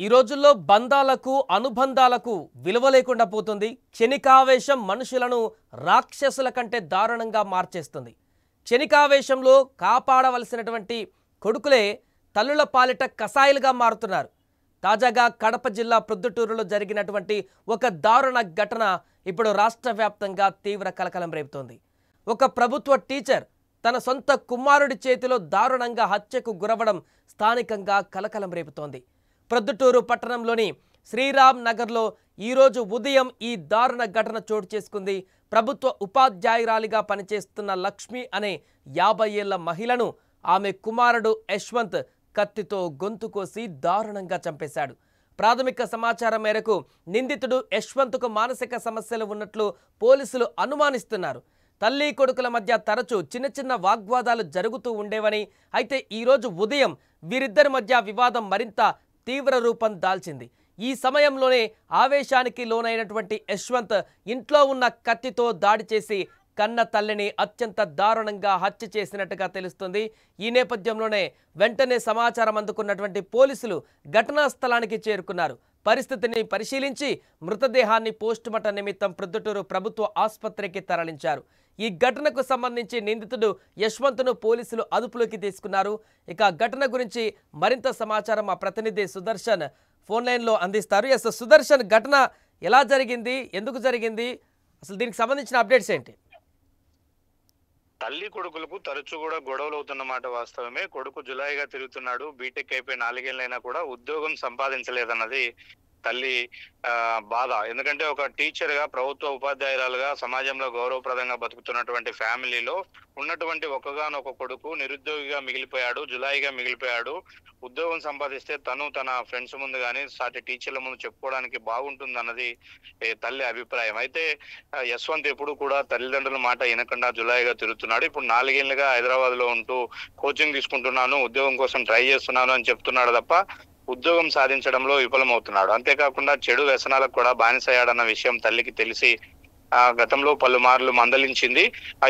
ఈ రోజుల్లో బంధాలకు అనుబంధాలకు విలువ లేకుండా పోతుంది. క్షణికావేశం మనుషులను రాక్షసుల కంటే దారుణంగా మార్చేస్తుంది. క్షణికావేశంలో కాపాడవలసినటువంటి కొడుకులే తల్లుల పాలిట కసాయిలుగా మారుతున్నారు. తాజాగా కడప జిల్లా ప్రొద్దుటూరులో జరిగినటువంటి ఒక దారుణ ఘటన ఇప్పుడు రాష్ట్ర వ్యాప్తంగా తీవ్ర కలకలం రేపుతోంది. ఒక ప్రభుత్వ టీచర్ తన సొంత కుమారుడి చేతిలో దారుణంగా హత్యకు గురవడం స్థానికంగా కలకలం రేపుతోంది. ప్రొద్దుటూరు పట్టణంలోని శ్రీరామ్ నగర్లో ఈరోజు ఉదయం ఈ దారుణ ఘటన చోటు చేసుకుంది. ప్రభుత్వ ఉపాధ్యాయురాలిగా పనిచేస్తున్న లక్ష్మి అనే 50 ఏళ్ల మహిళను ఆమె కుమారుడు యశ్వంత్ కత్తితో గొంతు కోసి దారుణంగా చంపేశాడు. ప్రాథమిక సమాచారం మేరకు నిందితుడు యశ్వంత్కు మానసిక సమస్యలు ఉన్నట్లు పోలీసులు అనుమానిస్తున్నారు. తల్లి కొడుకుల మధ్య తరచూ చిన్న చిన్న వాగ్వాదాలు జరుగుతూ ఉండేవని, అయితే ఈరోజు ఉదయం వీరిద్దరి మధ్య వివాదం మరింత తీవ్ర రూపం దాల్చింది. ఈ సమయంలోనే ఆవేశానికి లోనైనటువంటి యశ్వంత్ ఇంట్లో ఉన్న కత్తితో దాడి చేసి కన్న తల్లిని అత్యంత దారుణంగా హత్య చేసినట్టుగా తెలుస్తుంది. ఈ నేపథ్యంలోనే వెంటనే సమాచారం అందుకున్నటువంటి పోలీసులు ఘటనా స్థలానికి చేరుకున్నారు. పరిస్థితిని పరిశీలించి మృతదేహాన్ని పోస్టుమార్టం నిమిత్తం ప్రొద్దుటూరు ప్రభుత్వ ఆసుపత్రికి తరలించారు. ఈ ఘటనకు సంబంధించి నిందితుడు యశ్వంత్ను పోలీసులు అదుపులోకి తీసుకున్నారు. ఇక ఘటన గురించి మరింత సమాచారం మా ప్రతినిధి సుదర్శన్ ఫోన్ లైన్లో అందిస్తారు. ఎస్ సుదర్శన్, ఘటన ఎలా జరిగింది, ఎందుకు జరిగింది, అసలు దీనికి సంబంధించిన అప్డేట్స్ ఏంటి? తల్లి కొడుకులకు తరచూ కూడా గొడవలు అవుతున్నమాట వాస్తవమే. కొడుకు జులాయిగా తిరుగుతున్నాడు. బీటెక్ అయిపోయి 4 ఏళ్ళైనా కూడా ఉద్యోగం సంపాదించలేదన్నది తల్లి బాధ. ఎందుకంటే ఒక టీచర్ గా, ప్రభుత్వ ఉపాధ్యాయురాలుగా సమాజంలో గౌరవప్రదంగా బతుకుతున్నటువంటి ఫ్యామిలీలో ఉన్నటువంటి ఒక్కగానొక కొడుకు నిరుద్యోగిగా మిగిలిపోయాడు, జులాయిగా మిగిలిపోయాడు. ఉద్యోగం సంపాదిస్తే తను తన ఫ్రెండ్స్ ముందు కానీ సాటి టీచర్ల ముందు చెప్పుకోవడానికి బాగుంటుంది అన్నది తల్లి అభిప్రాయం. అయితే యశ్వంత్ ఎప్పుడు కూడా తల్లిదండ్రుల మాట వినకుండా జులాయిగా తిరుగుతున్నాడు. ఇప్పుడు 4 ఏళ్ళుగా హైదరాబాద్ లో ఉంటూ కోచింగ్ తీసుకుంటున్నాను, ఉద్యోగం కోసం ట్రై చేస్తున్నాను అని చెప్తున్నాడు తప్ప ఉద్యోగం సాధించడంలో విఫలమవుతున్నాడు. అంతేకాకుండా చెడు వ్యసనాలకు కూడా బానిసయ్యాడన్న విషయం తల్లికి తెలిసి గతంలో పలుమార్లు మందలించింది.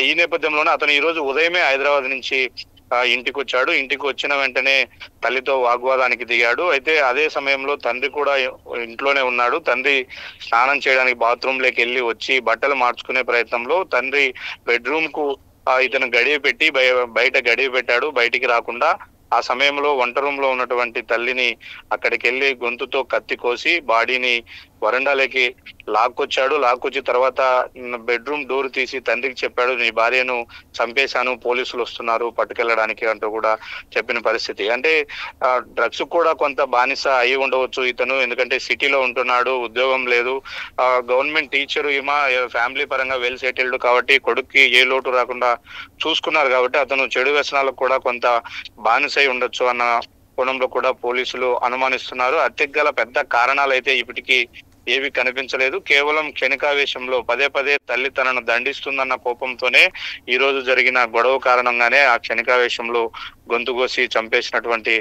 ఈ నేపథ్యంలోనే అతను ఈ రోజు ఉదయమే హైదరాబాద్ నుంచి ఇంటికి వచ్చాడు. ఇంటికి వచ్చిన వెంటనే తల్లితో వాగ్వాదానికి దిగాడు. అయితే అదే సమయంలో తండ్రి కూడా ఇంట్లోనే ఉన్నాడు. తండ్రి స్నానం చేయడానికి బాత్రూమ్ లోకి వెళ్ళి వచ్చి బట్టలు మార్చుకునే ప్రయత్నంలో తండ్రి బెడ్రూమ్ కు ఇతను గడియ పెట్టి బయట గడియ పెట్టాడు, బయటికి రాకుండా. ఆ సమయంలో వంట రూమ్ లో ఉన్నటువంటి తల్లిని అక్కడికి వెళ్ళి గొంతుతో కత్తి కోసి బాడీని వరండాలోకి లాక్కొచ్చాడు. లాక్కొచ్చి తర్వాత బెడ్రూమ్ డోర్ తీసి తండ్రికి చెప్పాడు, నీ భార్యను చంపేశాను, పోలీసులు వస్తున్నారు పట్టుకెళ్ళడానికి అంటూ కూడా చెప్పిన పరిస్థితి. అంటే డ్రగ్స్ కూడా కొంత బానిస అయి ఉండవచ్చు ఇతను, ఎందుకంటే సిటీలో ఉంటున్నాడు, ఉద్యోగం లేదు, గవర్నమెంట్ టీచరు, ఈమె ఫ్యామిలీ పరంగా వెల్ సెటిల్డ్ కాబట్టి కొడుక్కి ఏ లోటు రాకుండా చూసుకున్నారు కాబట్టి అతను చెడు వ్యసనాలకు కూడా కొంత బానిస అయి ఉండొచ్చు అన్న కోణంలో కూడా పోలీసులు అనుమానిస్తున్నారు. హత్యకు గల పెద్ద కారణాలు అయితే ఇప్పటికీ ఏవి కనిపించలేదు. కేవలం క్షణికావేశంలో పదే పదే తల్లి తనను దండిస్తుందన్న కోపంతోనే ఈ రోజు జరిగిన గొడవ కారణంగానే ఆ క్షణికావేశంలో గొంతుకోసి చంపేసినటువంటి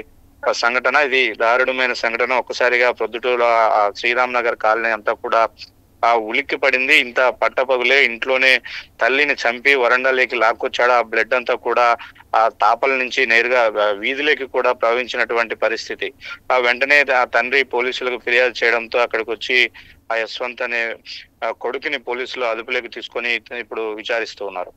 సంఘటన. ఇది దారుణమైన సంఘటన. ఒక్కసారిగా ప్రొద్దుటూరు శ్రీరామ్ నగర్ కాలనీ అంతా కూడా ఉలిక్కి పడింది. ఇంత పట్టపగులే ఇంట్లోనే తల్లిని చంపి వరండాలోకి లాక్కొచ్చాడు. ఆ బ్లడ్ అంతా కూడా ఆ తాపల నుంచి నేరుగా వీధిలోకి కూడా ప్రవహించినటువంటి పరిస్థితి. వెంటనే ఆ తండ్రి పోలీసులకు ఫిర్యాదు చేయడంతో అక్కడికి వచ్చి ఆ యశ్వంత్ అనే కొడుకుని పోలీసులు అదుపులోకి తీసుకొని ఇప్పుడు విచారిస్తూ ఉన్నారు.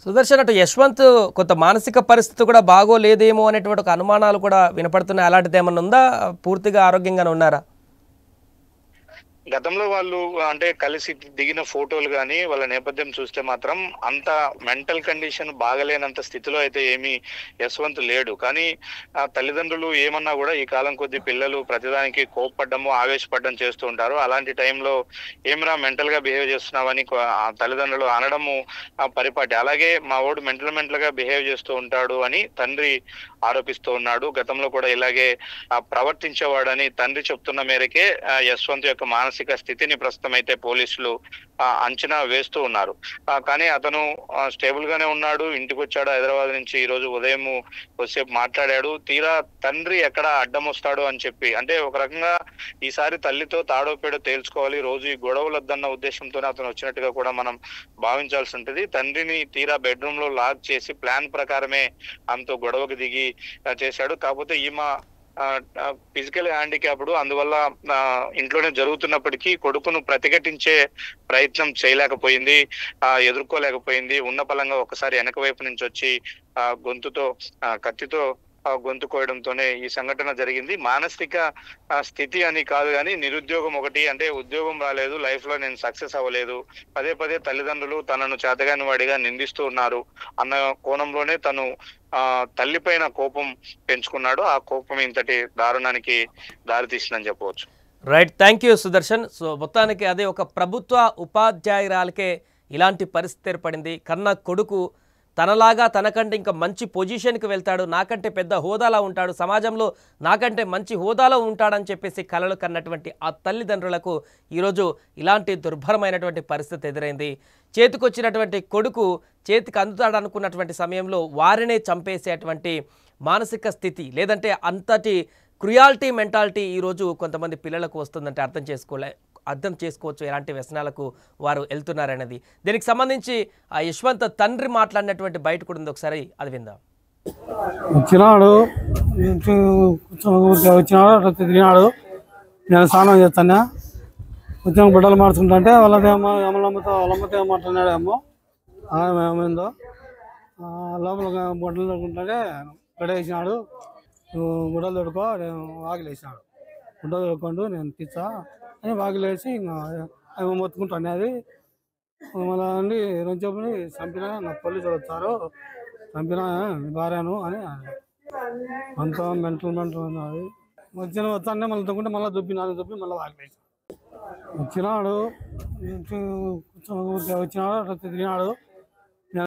సుదర్శన్, అటు యశ్వంత్ కొంత మానసిక పరిస్థితి కూడా బాగోలేదేమో అనేటువంటి ఒక అనుమానాలు కూడా వినపడుతున్నాయి. అలాంటిది ఏమన్నా ఉందా? పూర్తిగా ఆరోగ్యంగానే ఉన్నారా? గతంలో వాళ్ళు అంటే కలిసి దిగిన ఫోటోలు కానీ వాళ్ళ నేపథ్యం చూస్తే మాత్రం అంత మెంటల్ కండిషన్ బాగలేనంత స్థితిలో అయితే ఏమీ యశ్వంత్ లేడు. కానీ ఆ తల్లిదండ్రులు ఏమన్నా కూడా ఈ కాలం కొద్ది పిల్లలు ప్రతిదానికి కోప్పడ్డము, ఆవేశపడ్డం చేస్తూ ఉంటారు. అలాంటి టైంలో ఏమరా మెంటల్ గా బిహేవ్ చేస్తున్నావని తల్లిదండ్రులు అనడము పరిపాటి. అలాగే మా వాడు మెంటల్ గా బిహేవ్ చేస్తూ ఉంటాడు అని తండ్రి ఆరోపిస్తూ ఉన్నాడు. గతంలో కూడా ఇలాగే ప్రవర్తించేవాడని తండ్రి చెప్తున్న మేరకే యశ్వంత్ యొక్క మానసిక స్థితిని ప్రస్తుతం అయితే పోలీసులు అంచనా వేస్తూ ఉన్నారు. కానీ అతను స్టేబుల్ గానే ఉన్నాడు. ఇంటికి వచ్చాడు హైదరాబాద్ నుంచి. ఈ రోజు ఉదయం కొద్దిసేపు మాట్లాడాడు. తీరా తండ్రి ఎక్కడ అడ్డం వస్తాడు అని చెప్పి, అంటే ఒక రకంగా ఈసారి తల్లితో తాడో పేడో తేల్చుకోవాలి, రోజు ఈ గొడవలు వద్దన్న ఉద్దేశంతోనే అతను వచ్చినట్టుగా కూడా మనం భావించాల్సి ఉంటుంది. తండ్రిని తీరా బెడ్రూమ్ లో లాక్ చేసి ప్లాన్ ప్రకారమే ఆమెతో గొడవకు దిగి చేశాడు. కాకపోతే ఈమె ఫిజికల్ హ్యాండిక్యాప్డ్, అందువల్ల ఇంట్లోనే జరుగుతున్నప్పటికీ కొడుకును ప్రతిఘటించే ప్రయత్నం చేయలేకపోయింది, ఎదుర్కోలేకపోయింది. ఉన్న పలంగా ఒకసారి వెనక వైపు నుంచి వచ్చి గొంతుతో కత్తితో గొంతు కోయడంతోనే ఈ సంఘటన జరిగింది. మానసిక స్థితి అని కాదు కానీ నిరుద్యోగం ఒకటి, అంటే ఉద్యోగం రాలేదు, లైఫ్ లో నేను సక్సెస్ అవ్వలేదు, పదే పదే తల్లిదండ్రులు తనను చేతగాని వాడిగా నిందిస్తూ ఉన్నారు అన్న కోణంలోనే తను తల్లి పైన కోపం పెంచుకున్నాడు. ఆ కోపం ఇంతటి దారుణానికి దారితీసిందని చెప్పవచ్చు. Right, thank you Sudarshan. So మొత్తానికి అదే ఒక ప్రభుత్వ ఉపాధ్యాయురాలకే ఇలాంటి పరిస్థితి ఏర్పడింది. కన్న కొడుకు తనలాగా తనకంటే ఇంకా మంచి పొజిషన్కి వెళ్తాడు, నాకంటే పెద్ద హోదాలో ఉంటాడు, సమాజంలో నాకంటే మంచి హోదాలో ఉంటాడని చెప్పేసి కలలు కన్నటువంటి ఆ తల్లిదండ్రులకు ఈరోజు ఇలాంటి దుర్భరమైనటువంటి పరిస్థితి ఎదురైంది. చేతికొచ్చినటువంటి కొడుకు చేతికి అందుతాడనుకున్నటువంటి సమయంలో వారినే చంపేసేటువంటి మానసిక స్థితి, లేదంటే అంతటి క్రుయాలిటీ మెంటాలిటీ ఈరోజు కొంతమంది పిల్లలకు వస్తుందంటే అర్థం చేసుకోవచ్చు ఎలాంటి వ్యసనాలకు వారు వెళ్తున్నారనేది. దీనికి సంబంధించి ఆ యశ్వంత్ తండ్రి మాట్లాడినటువంటి బయట కూడా ఉంది, ఒకసారి అది విందాం. వచ్చినాడు తిరిగినాడు, నేను స్నానం చేస్తాను, వచ్చిన బిడ్డలు మార్చుకుంటుంటే వాళ్ళమ్మతో ఏమంటున్నాడేమో ఏమైందో, లోపల బుడ్డలు తొడుకుంటుంటే గడేసినాడు, గుడ్డలు తొడుకో వాకిలు వేసినాడు, గుడ్డలు తొడుకోండు నేను తీసా అని వాకిలు వేసి ఇంకా ఏమో మొత్తుకుంటాను. అది మళ్ళీ అండి రోజుని చంపినా నా పోలీసులు వచ్చారు, చంపినా భార్యను అని అంతా మెంటల్ ఉన్నది. వస్తానే మళ్ళీ తొక్కుంటే మళ్ళీ దుప్పి మళ్ళీ వాకిలు వేసి వచ్చినాడు, వచ్చినాడు తిరిగినాడు,